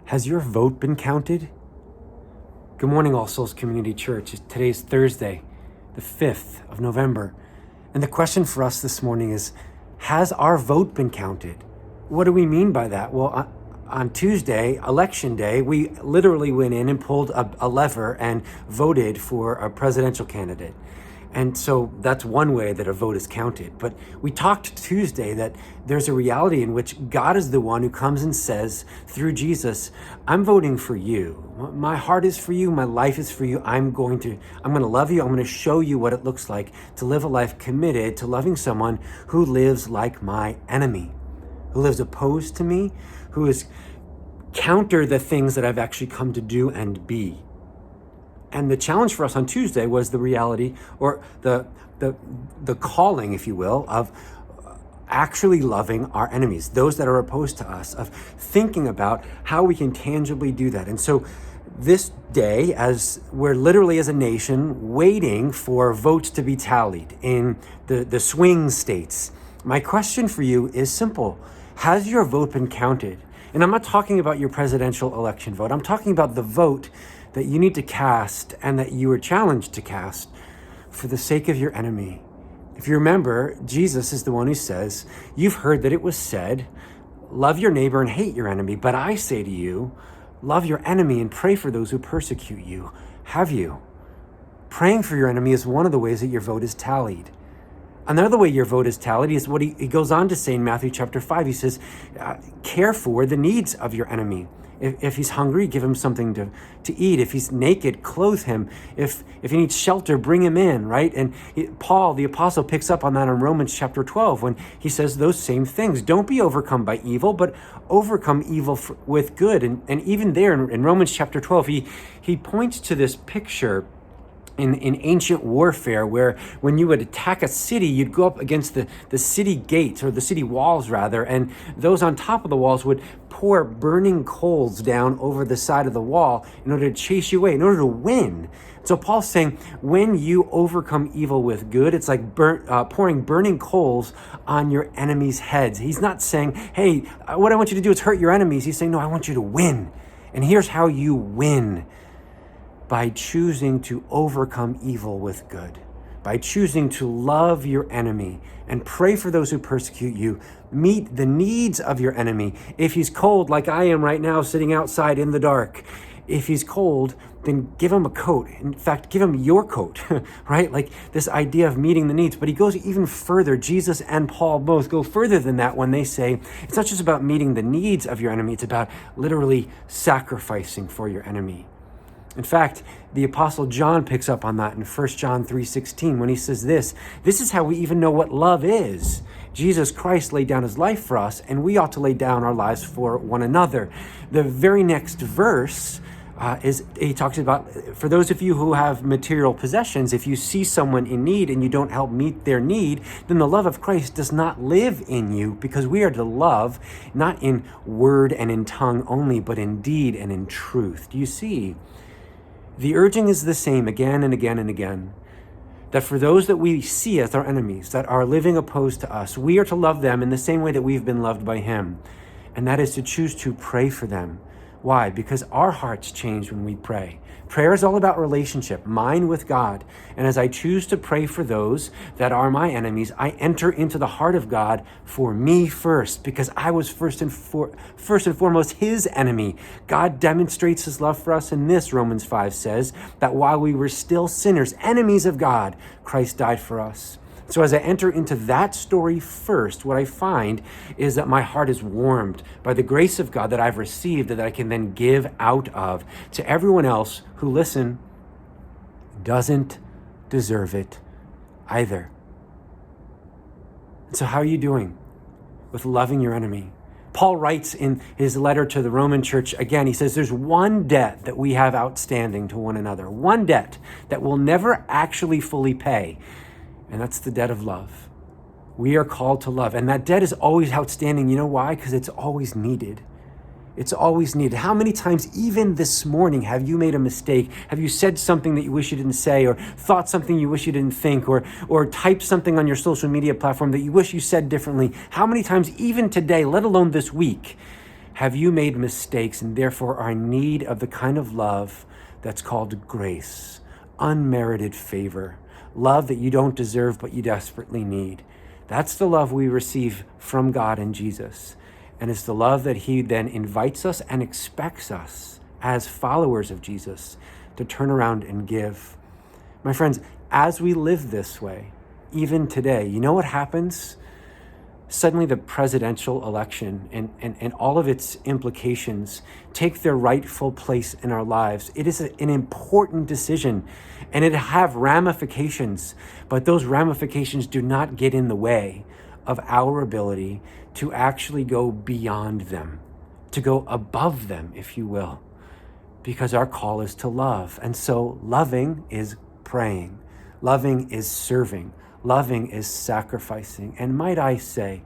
Has your vote been counted? Good morning, All Souls Community Church. Today's Thursday, the 5th of November. And the question for us this morning is, has our vote been counted? What do we mean by that? Well, on Tuesday, election day, we literally went in and pulled a lever and voted for a presidential candidate. And so that's one way that a vote is counted. But we talked Tuesday that there's a reality in which God is the one who comes and says through Jesus, I'm voting for you. My heart is for you. My life is for you. I'm going to love you. I'm going to show you what it looks like to live a life committed to loving someone who lives like my enemy, who lives opposed to me, who is counter the things that I've actually come to do and be. And the challenge for us on Tuesday was the reality, or the calling, if you will, of actually loving our enemies, those that are opposed to us, of thinking about how we can tangibly do that. And so this day, as we're literally as a nation waiting for votes to be tallied in the swing states, my question for you is simple. Has your vote been counted? And I'm not talking about your presidential election vote. I'm talking about the vote that you need to cast and that you are challenged to cast for the sake of your enemy. If you remember, Jesus is the one who says, you've heard that it was said, love your neighbor and hate your enemy. But I say to you, love your enemy and pray for those who persecute you. Have you? Praying for your enemy is one of the ways that your vote is tallied. Another way your vote is tallied is what he goes on to say in Matthew chapter 5. He says, care for the needs of your enemy. If he's hungry, give him something to eat. If he's naked, clothe him. If he needs shelter, bring him in, right? And Paul, the apostle, picks up on that in Romans chapter 12 when he says those same things. Don't be overcome by evil, but overcome evil with good. And even there in Romans chapter 12, he points to this picture in ancient warfare where when you would attack a city, you'd go up against the city gates, or the city walls rather, and those on top of the walls would pour burning coals down over the side of the wall in order to chase you away, in order to win. So Paul's saying, when you overcome evil with good, it's like pouring burning coals on your enemies' heads. He's not saying, hey, what I want you to do is hurt your enemies. He's saying, no, I want you to win. And here's how you win. By choosing to overcome evil with good, by choosing to love your enemy and pray for those who persecute you, meet the needs of your enemy. If he's cold, like I am right now, sitting outside in the dark, if he's cold, then give him a coat. In fact, give him your coat, right? Like this idea of meeting the needs. But he goes even further. Jesus and Paul both go further than that when they say, it's not just about meeting the needs of your enemy, it's about literally sacrificing for your enemy. In fact, the Apostle John picks up on that in 1 John 3:16 when he says this is how we even know what love is. Jesus Christ laid down his life for us, and we ought to lay down our lives for one another. The very next verse he talks about, for those of you who have material possessions, if you see someone in need and you don't help meet their need, then the love of Christ does not live in you, because we are to love not in word and in tongue only, but in deed and in truth. Do you see? The urging is the same again and again and again, that for those that we see as our enemies, that are living opposed to us, we are to love them in the same way that we've been loved by him. And that is to choose to pray for them. Why? Because our hearts change when we pray. Prayer is all about relationship, mine with God. And as I choose to pray for those that are my enemies, I enter into the heart of God for me first, because I was first and foremost his enemy. God demonstrates his love for us in this, Romans 5 says, that while we were still sinners, enemies of God, Christ died for us. So as I enter into that story first, what I find is that my heart is warmed by the grace of God that I've received, that I can then give out of to everyone else who, listen, doesn't deserve it either. And so how are you doing with loving your enemy? Paul writes in his letter to the Roman church, again, he says there's one debt that we have outstanding to one another, one debt that we'll never actually fully pay. And that's the debt of love. We are called to love. And that debt is always outstanding. You know why? Because it's always needed. It's always needed. How many times, even this morning, have you made a mistake? Have you said something that you wish you didn't say, or thought something you wish you didn't think, or typed something on your social media platform that you wish you said differently? How many times, even today, let alone this week, Have you made mistakes and therefore are in need of the kind of love that's called grace, unmerited favor, love that you don't deserve but you desperately need? That's the love we receive from God in Jesus. And it's the love that he then invites us and expects us as followers of Jesus to turn around and give. My friends, as we live this way, even today, you know what happens? Suddenly the presidential election and all of its implications take their rightful place in our lives. It is an important decision and it have ramifications, but those ramifications do not get in the way of our ability to actually go beyond them, to go above them, if you will, because our call is to love. And so loving is praying, loving is serving, loving is sacrificing. And might I say,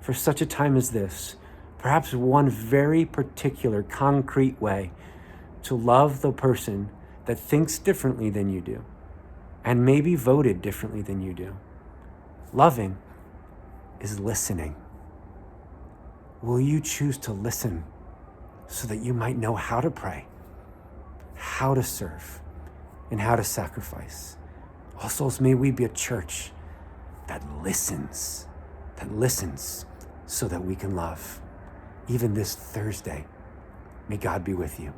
for such a time as this, perhaps one very particular, concrete way to love the person that thinks differently than you do and maybe voted differently than you do. Loving is listening. Will you choose to listen so that you might know how to pray, how to serve, and how to sacrifice? Also, may we be a church that listens so that we can love. Even this Thursday, may God be with you.